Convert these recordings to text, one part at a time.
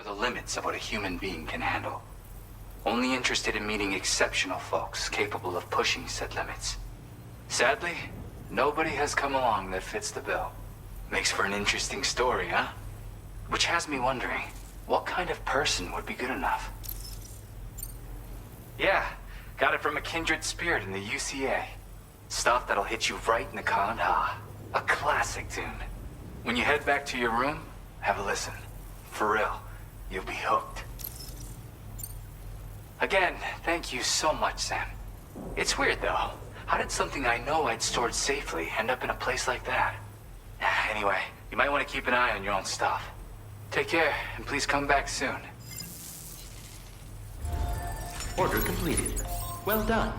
were the limits of what a human being can handle. Only interested in meeting exceptional folks capable of pushing said limits. Sadly, nobody has come along that fits the bill. Makes for an interesting story, huh? Which has me wondering, what kind of person would be good enough? Yeah, got it from a kindred spirit in the UCA. Stuff that'll hit you right in the con-ha. A classic tune. When you head back to your room, have a listen. For real, you'll be hooked. Again, thank you so much, Sam. It's weird, though. How did something I know I'd stored safely end up in a place like that? Anyway, you might want to keep an eye on your own stuff. Take care, and please come back soon. Order completed. Well done.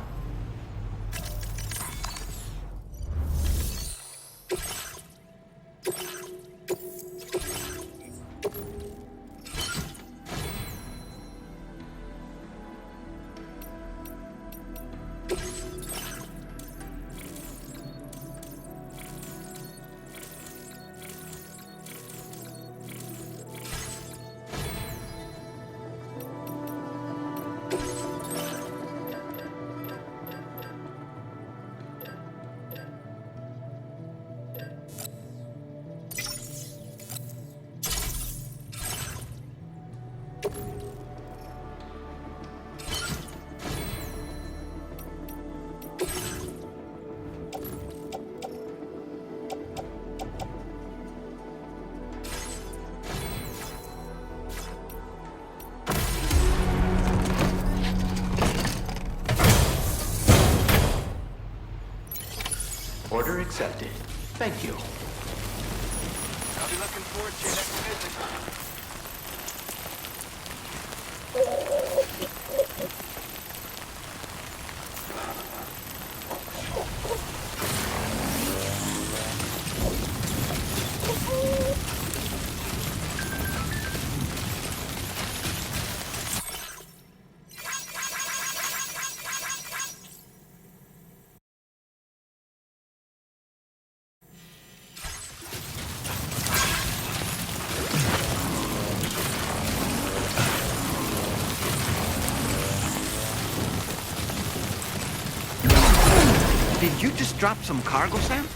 Order accepted. Thank you. I'll be looking forward to your next visit. Did you just drop some cargo, Sam?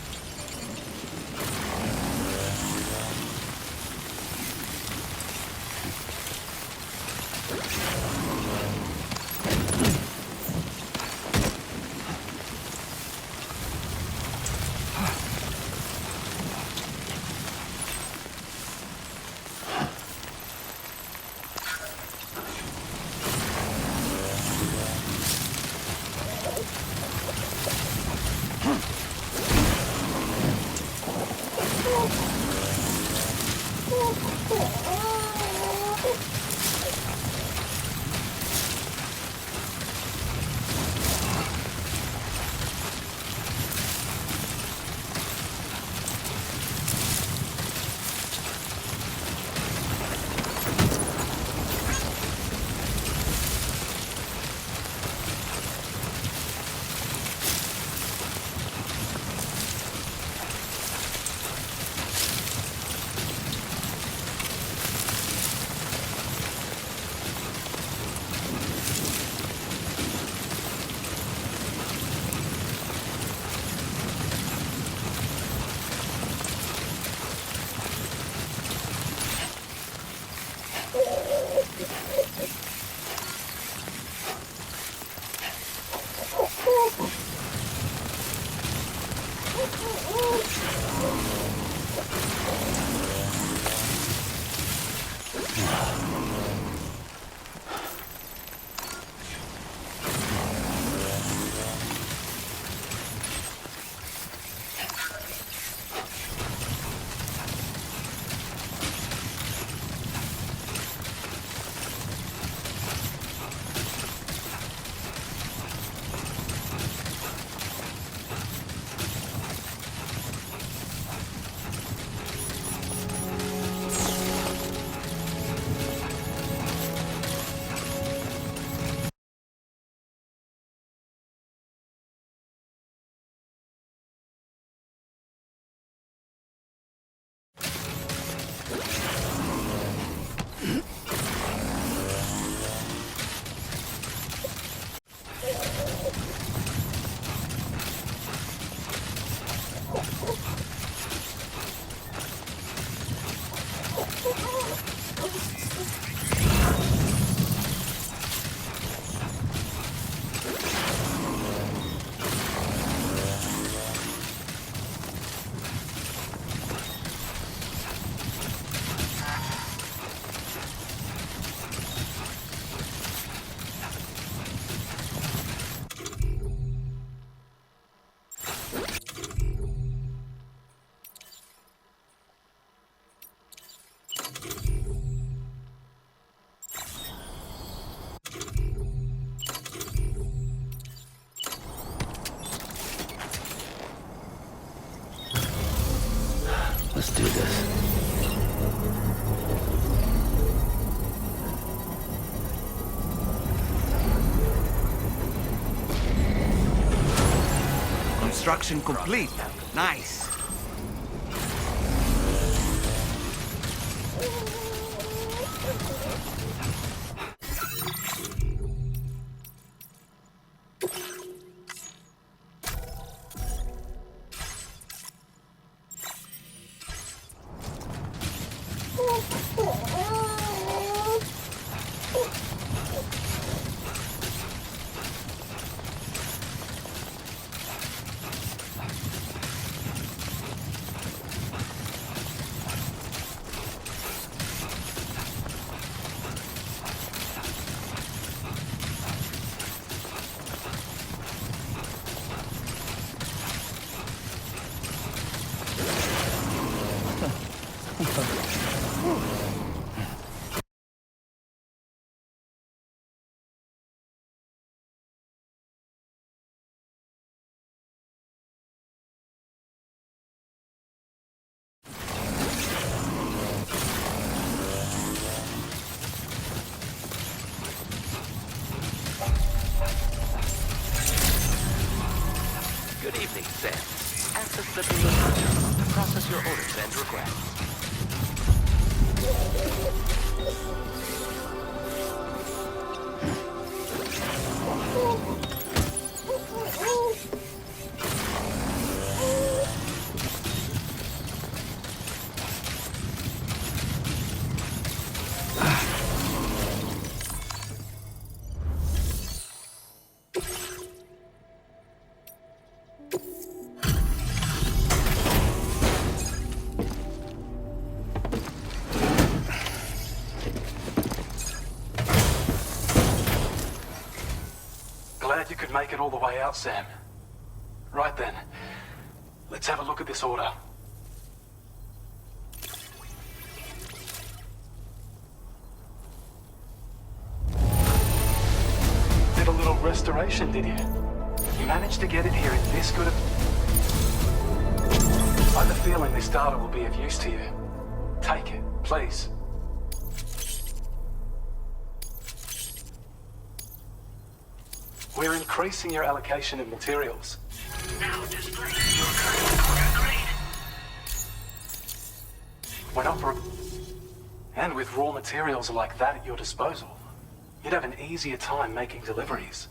Construction complete. Nice. Good evening, Sam. Access the delivery to process your orders and requests. Glad you could make it all the way out, Sam. Right then, let's have a look at this order. Did a little restoration, did you? You managed to get it here in this good I have a feeling this data will be of use to you. Take it, please. We're increasing your allocation of materials. Now display your current order grade. When and with raw materials like that at your disposal, you'd have an easier time making deliveries.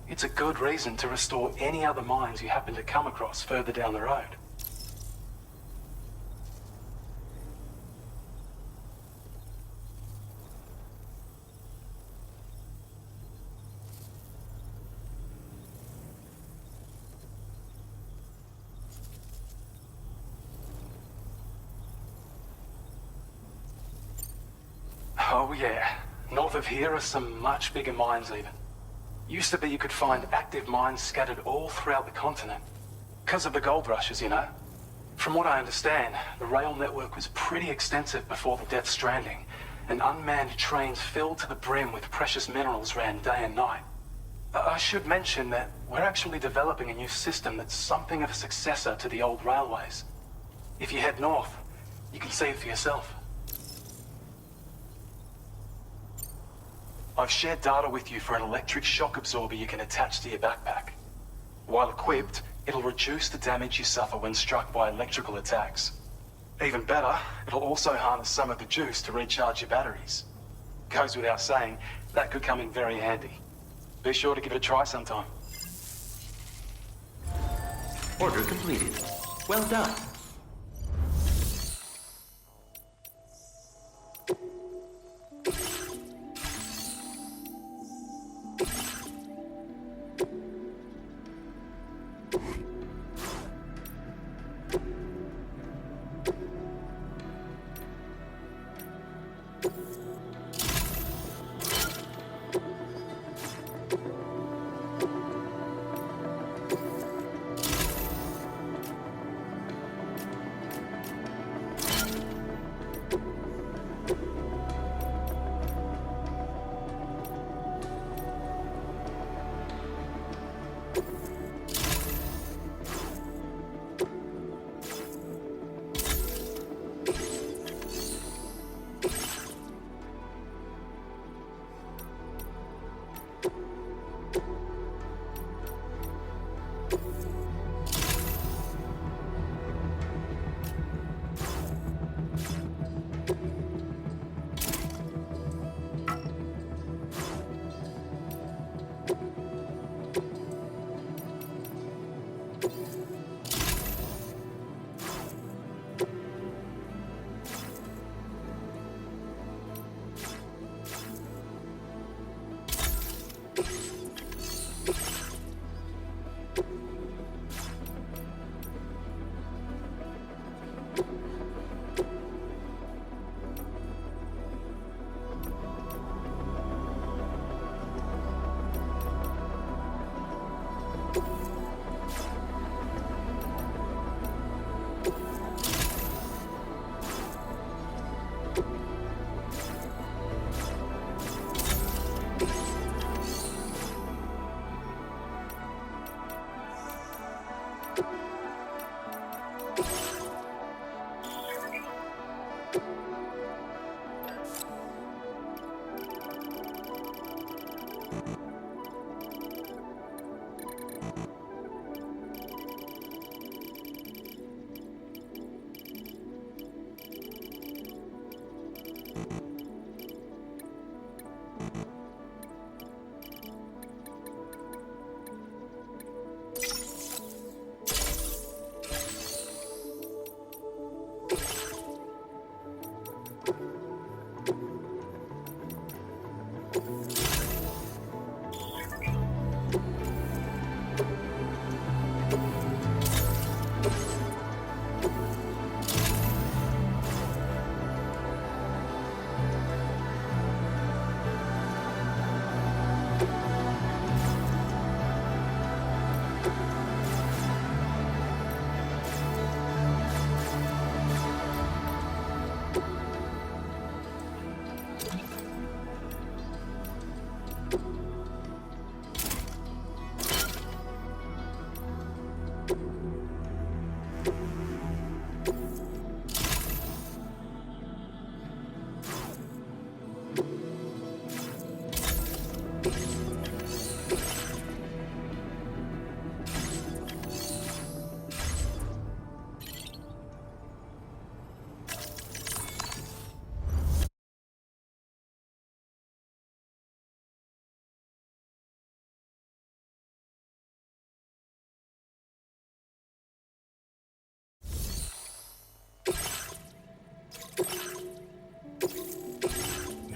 It's a good reason to restore any other mines you happen to come across further down the road. Oh yeah, north of here are some much bigger mines even. Used to be you could find active mines scattered all throughout the continent. Because of the gold rushes, you know. From what I understand, the rail network was pretty extensive before the Death Stranding, and unmanned trains filled to the brim with precious minerals ran day and night. I should mention that we're actually developing a new system that's something of a successor to the old railways. If you head north, you can see it for yourself. I've shared data with you for an electric shock absorber you can attach to your backpack. While equipped, it'll reduce the damage you suffer when struck by electrical attacks. Even better, it'll also harness some of the juice to recharge your batteries. Goes without saying, that could come in very handy. Be sure to give it a try sometime. Order completed. Well done.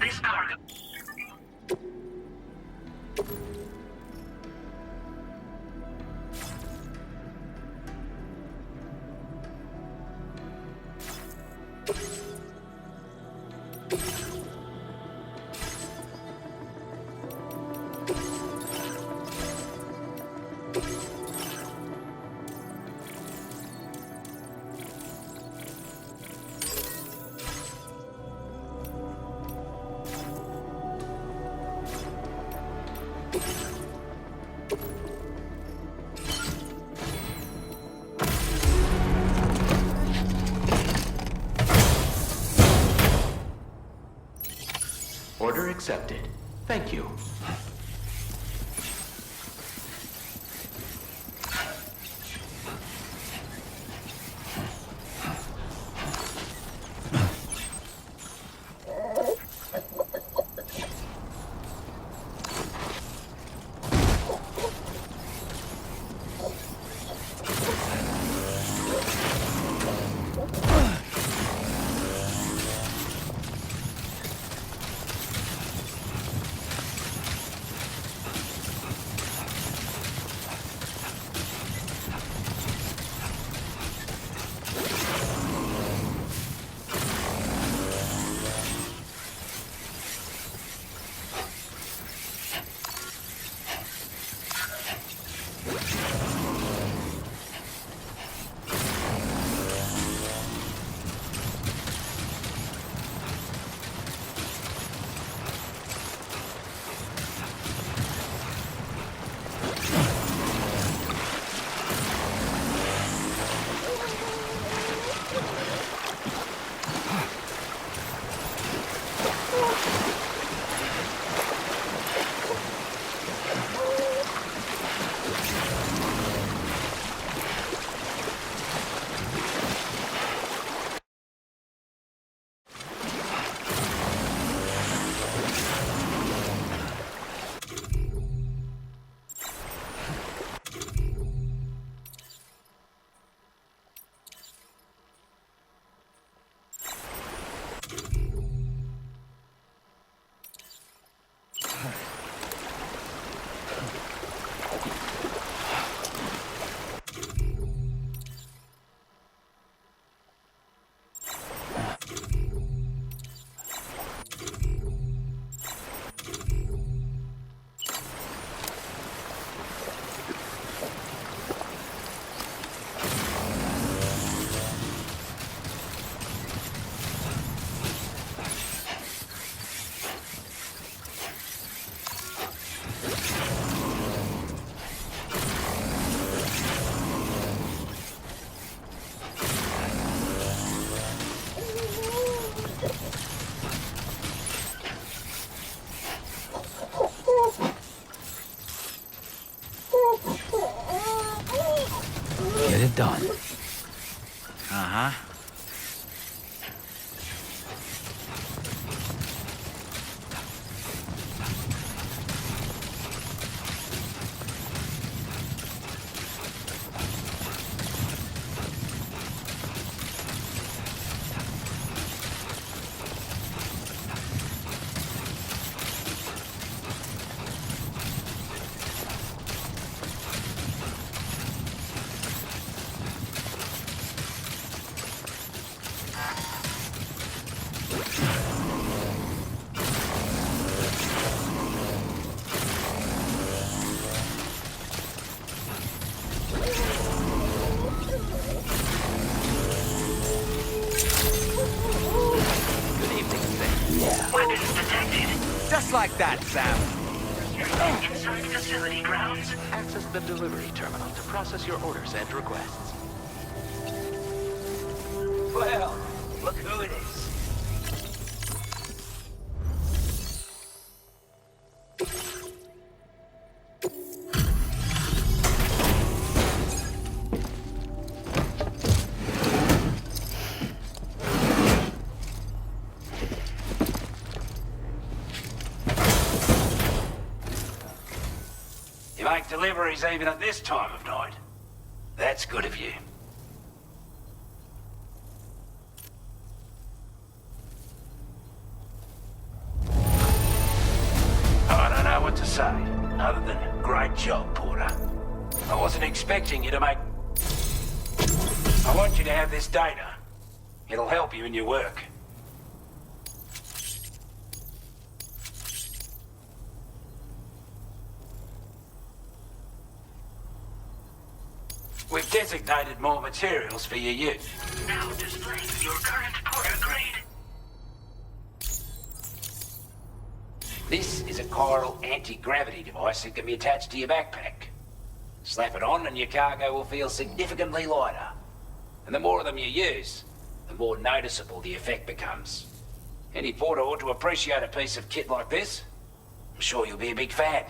This cargo. Order accepted. Thank you. done. Uh-huh. Good evening, Sam. Weapons detected. Just like that, Sam. Inside facility grounds. Access the delivery terminal to process your orders and requests. Well, look who it is. You make deliveries even at this time of night. That's good of you. I don't know what to say, other than great job, Porter. I wasn't expecting you to make... I want you to have this data. It'll help you in your work. We've designated more materials for your use. Now displaying your current Porter grade. This is a chiral anti-gravity device that can be attached to your backpack. Slap it on and your cargo will feel significantly lighter. And the more of them you use, the more noticeable the effect becomes. Any porter ought to appreciate a piece of kit like this. I'm sure you'll be a big fan.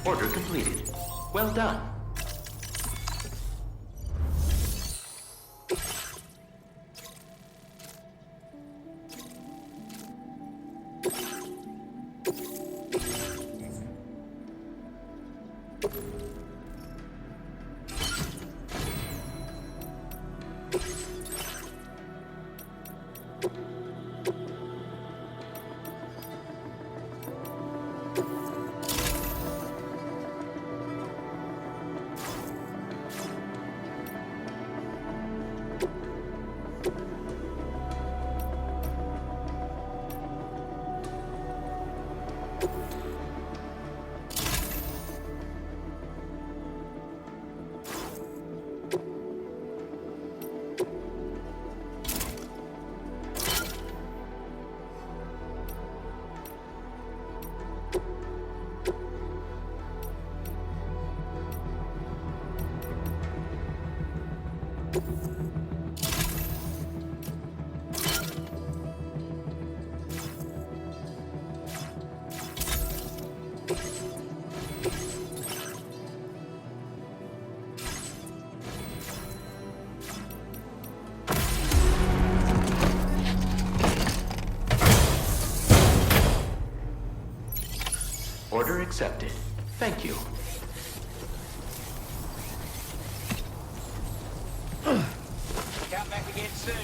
Order completed. Well done. Order accepted. Thank you. Come back again soon.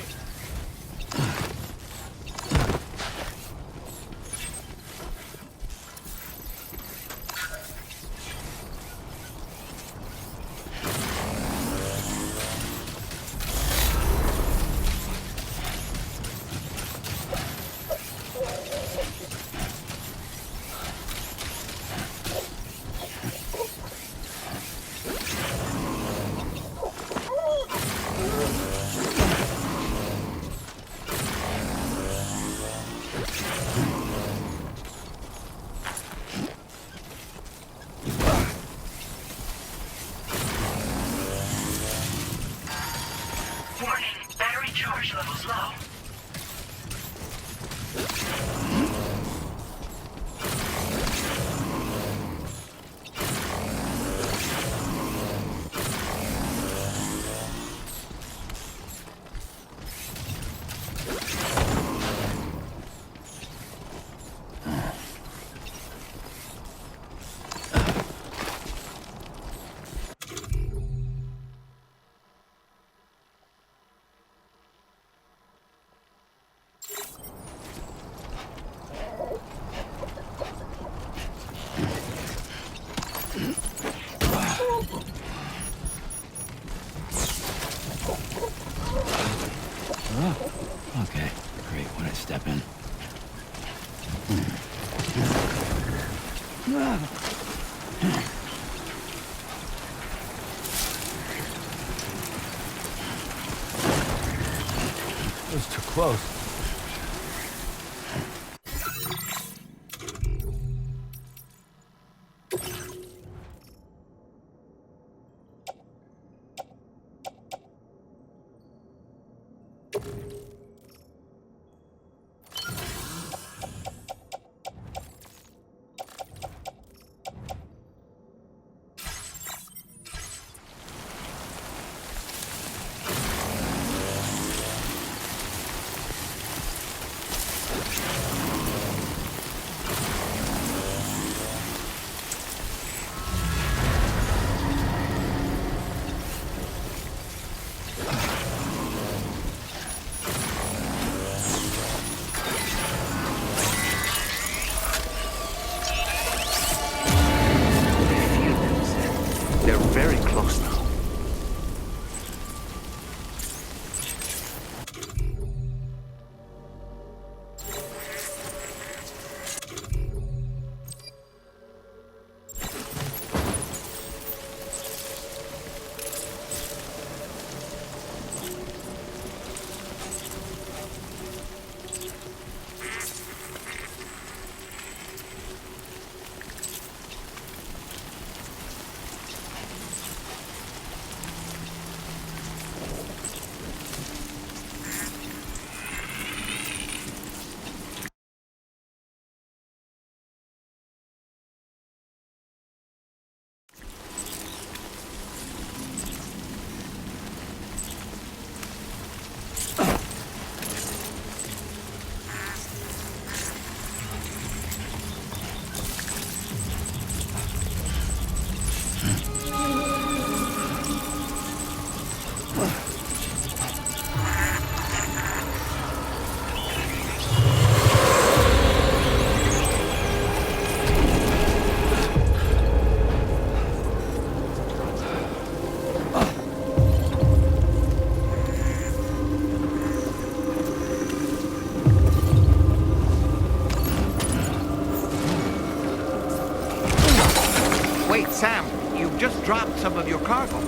It was too close. They're very close now. Wait, Sam, you've just dropped some of your cargo.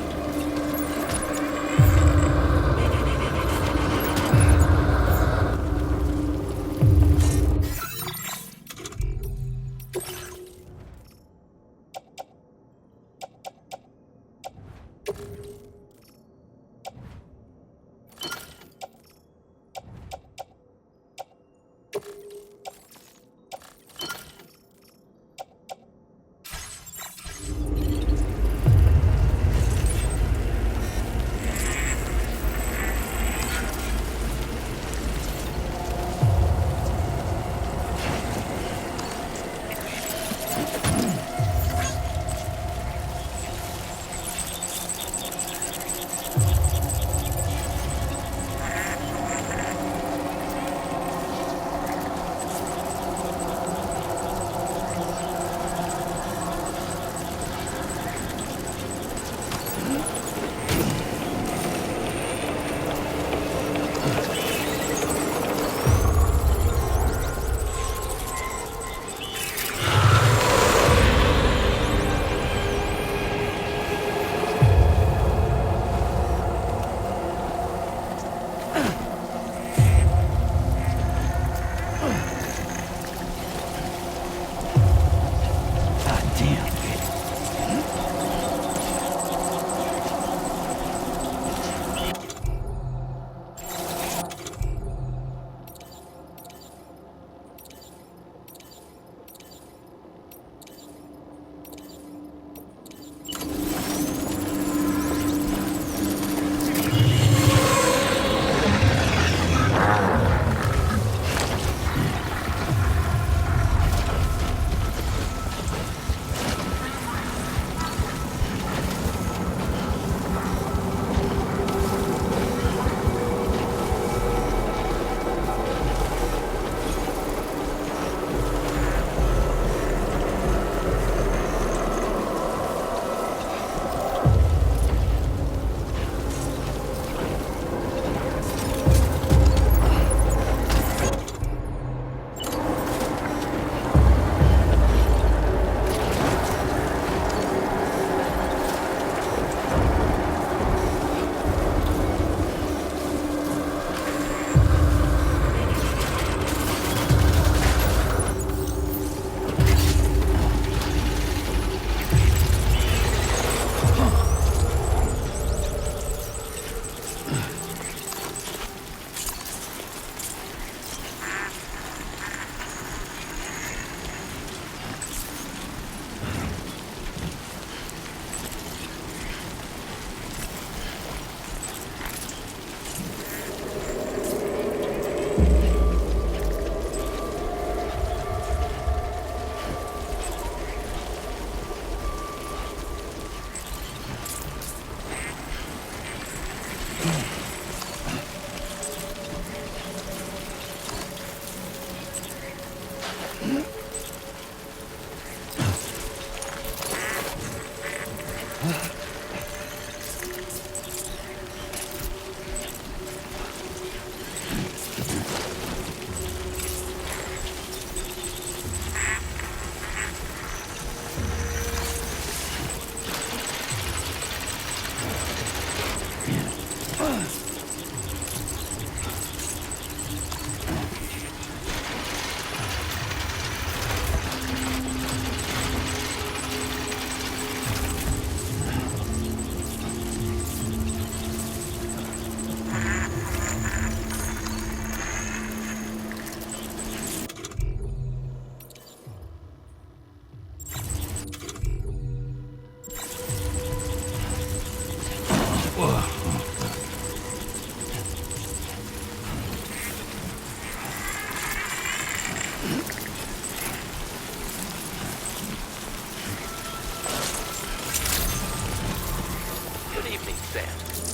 Good evening, Sam.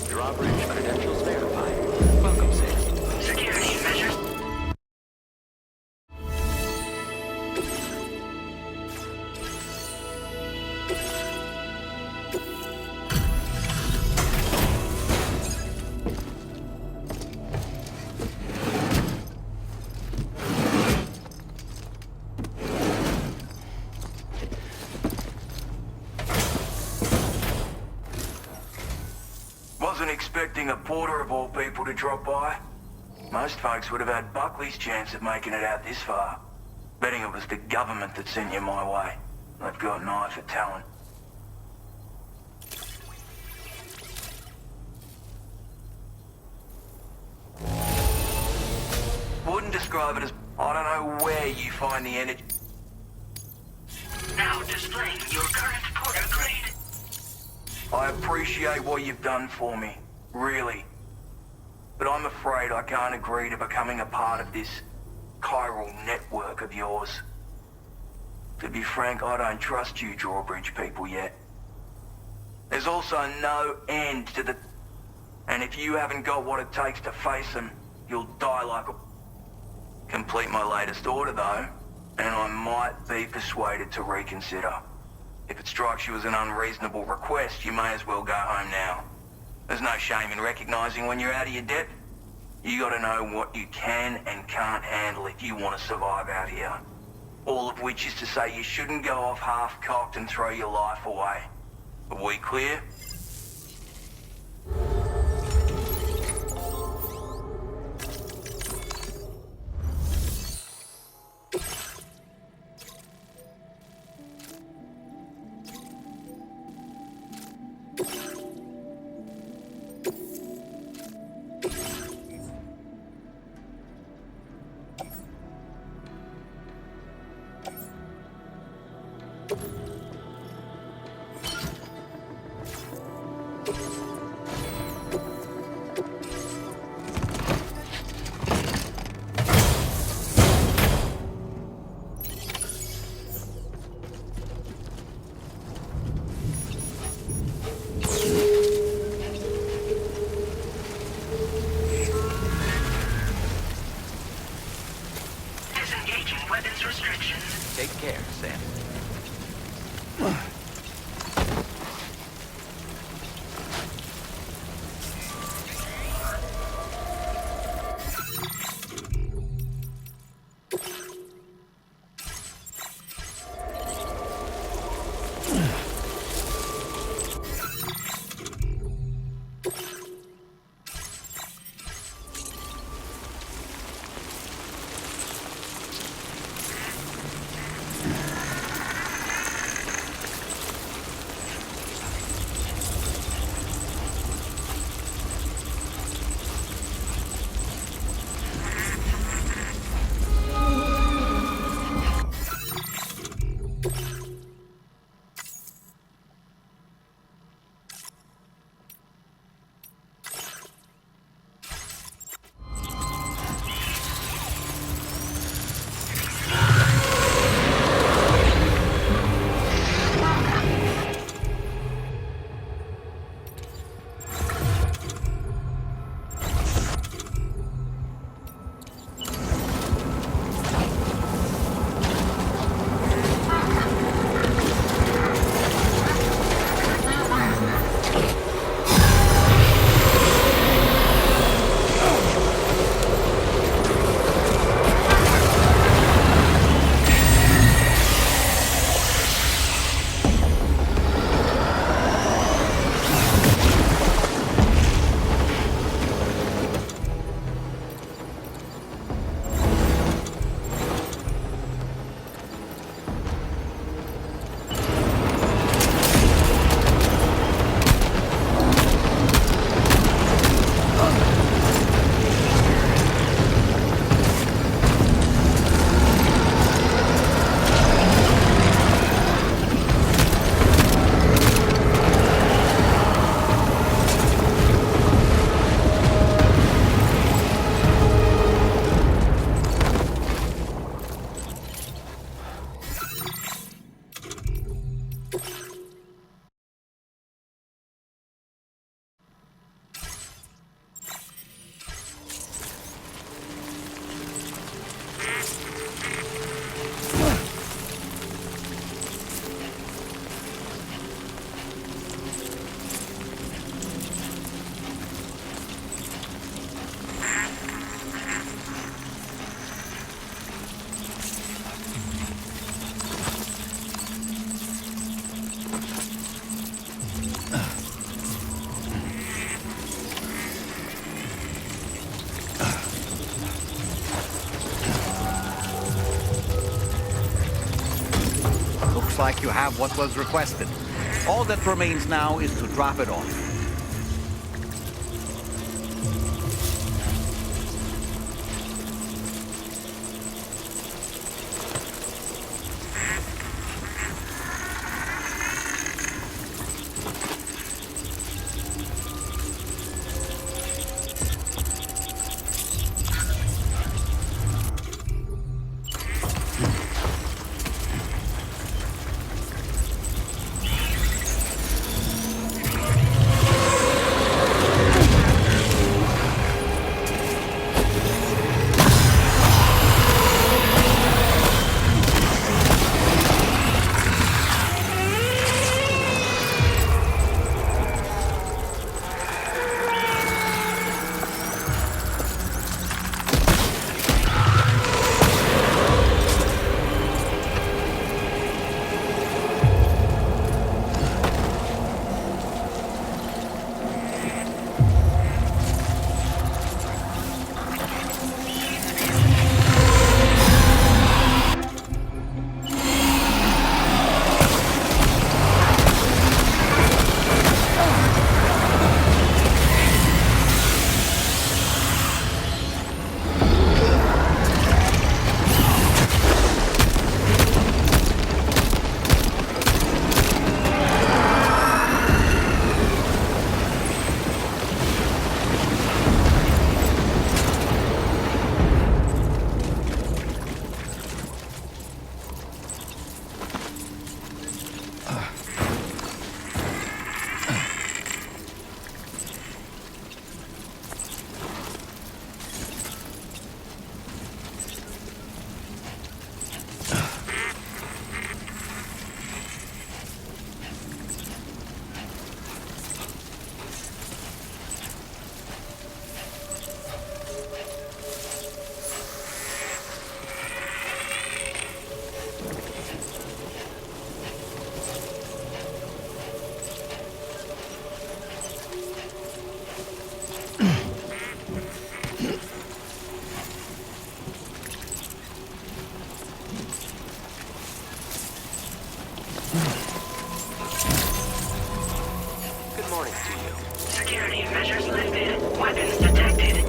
Your operating credentials verified. Welcome, Sam. Security measures. Wasn't expecting a porter of all people to drop by. Most folks would have had Buckley's chance of making it out this far. Betting it was the government that sent you my way. They've got an eye for talent. Wouldn't describe it as... I don't know where you find the energy... Now displaying your current porter grade. I appreciate what you've done for me, really. But I'm afraid I can't agree to becoming a part of this chiral network of yours. To be frank, I don't trust you drawbridge people yet. There's also no end to the... And if you haven't got what it takes to face them, you'll die like a... Complete my latest order, though, and I might be persuaded to reconsider. If it strikes you as an unreasonable request, you may as well go home now. There's no shame in recognizing when you're out of your depth. You gotta know what you can and can't handle if you want to survive out here. All of which is to say you shouldn't go off half-cocked and throw your life away. Are we clear? Disengaging weapons restrictions. Take care, Sam. Looks like you have what was requested. All that remains now is to drop it off. Good morning to you. Security measures lifted. Weapons detected.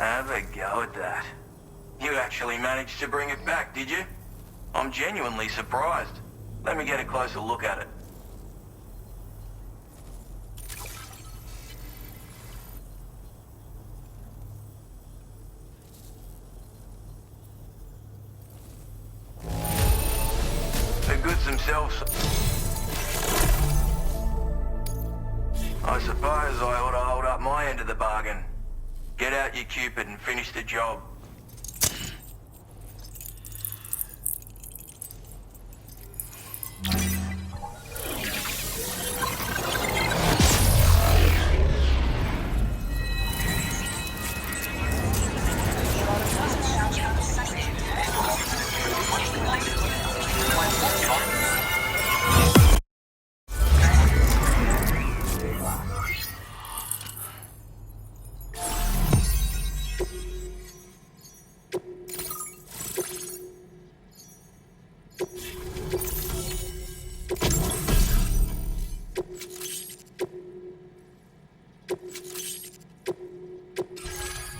Have a go at that. You actually managed to bring it back, did you? I'm genuinely surprised. Let me get a closer look at it. The goods themselves... I suppose I ought to hold up my end of the bargain. Get out your Cupid and finish the job.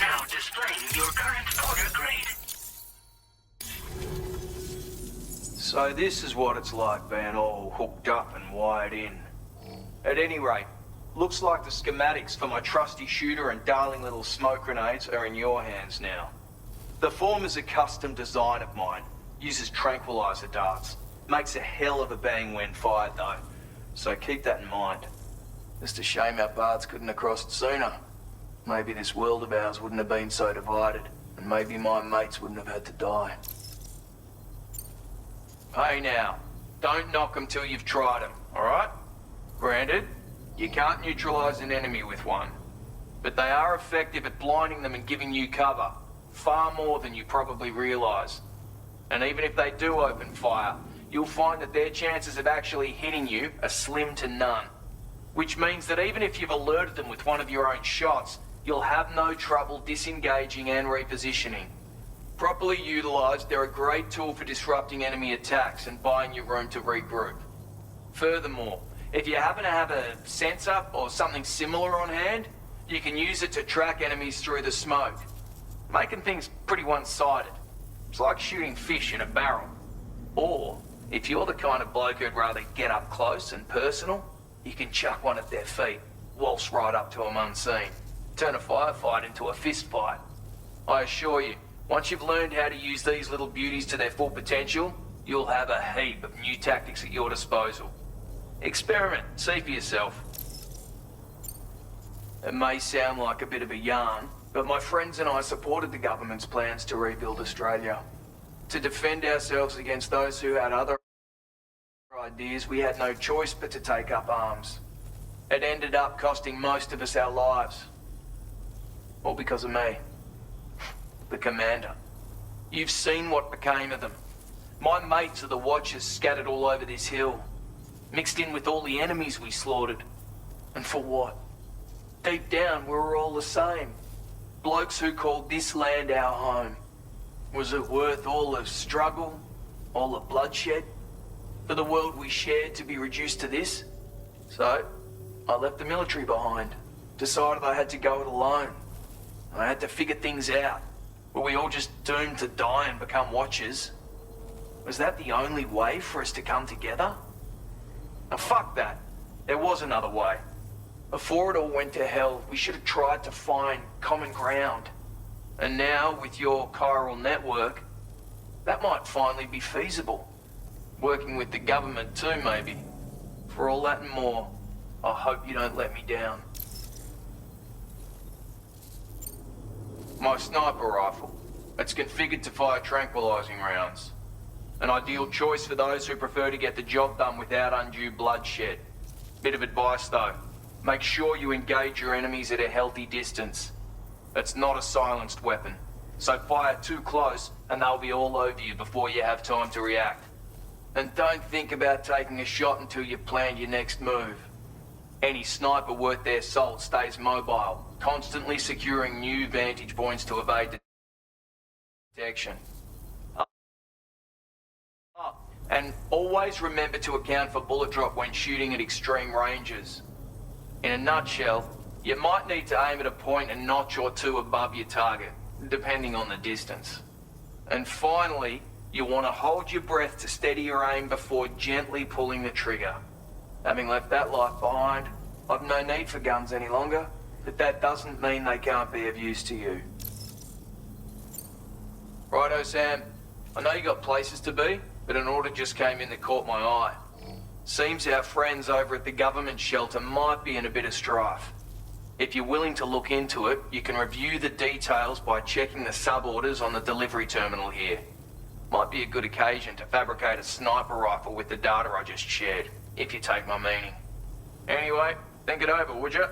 Now displaying your current porter grade. So this is what it's like being all hooked up and wired in. At any rate, looks like the schematics for my trusty shooter and darling little smoke grenades are in your hands now. The form is a custom design of mine. Uses tranquilizer darts. Makes a hell of a bang when fired though. So keep that in mind. Just a shame our paths couldn't have crossed sooner. Maybe this world of ours wouldn't have been so divided, and maybe my mates wouldn't have had to die. Hey now, don't knock them till you've tried them, alright? Granted, you can't neutralize an enemy with one. but they are effective at blinding them and giving you cover, far more than you probably realise. And even if they do open fire, you'll find that their chances of actually hitting you are slim to none. Which means that even if you've alerted them with one of your own shots, you'll have no trouble disengaging and repositioning. Properly utilised, they're a great tool for disrupting enemy attacks and buying you room to regroup. Furthermore, if you happen to have a sensor or something similar on hand, you can use it to track enemies through the smoke, making things pretty one-sided. It's like shooting fish in a barrel. Or, if you're the kind of bloke who'd rather get up close and personal, you can chuck one at their feet, waltz right up to them unseen, turn a firefight into a fist fight. I assure you, once you've learned how to use these little beauties to their full potential, you'll have a heap of new tactics at your disposal. Experiment, see for yourself. It may sound like a bit of a yarn, but my friends and I supported the government's plans to rebuild Australia. To defend ourselves against those who had other ideas, we had no choice but to take up arms. It ended up costing most of us our lives. All because of me. The commander. You've seen what became of them. My mates are the Watchers scattered all over this hill, mixed in with all the enemies we slaughtered. And for what? Deep down, we were all the same. Blokes who called this land our home. Was it worth all the struggle, all the bloodshed, for the world we shared to be reduced to this? So, I left the military behind. Decided I had to go it alone. I had to figure things out. Were we all just doomed to die and become Watchers? Was that the only way for us to come together? Now fuck that. There was another way. Before it all went to hell, we should have tried to find common ground. And now, with your chiral network, that might finally be feasible. Working with the government too, maybe. For all that and more, I hope you don't let me down. My sniper rifle. It's configured to fire tranquilizing rounds. An ideal choice for those who prefer to get the job done without undue bloodshed. Bit of advice though. Make sure you engage your enemies at a healthy distance. It's not a silenced weapon, so fire too close and they'll be all over you before you have time to react. And don't think about taking a shot until you've planned your next move. Any sniper worth their salt stays mobile, constantly securing new vantage points to evade detection. And always remember to account for bullet drop when shooting at extreme ranges. In a nutshell, you might need to aim at a point a notch or two above your target, depending on the distance. And finally, you want to hold your breath to steady your aim before gently pulling the trigger. Having left that life behind, I've no need for guns any longer, but that doesn't mean they can't be of use to you. Righto, Sam. I know you got places to be, but an order just came in that caught my eye. Seems our friends over at the government shelter might be in a bit of strife. If you're willing to look into it, you can review the details by checking the sub-orders on the delivery terminal here. Might be a good occasion to fabricate a sniper rifle with the data I just shared, if you take my meaning. Anyway, think it over, would you?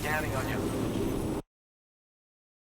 Counting on you.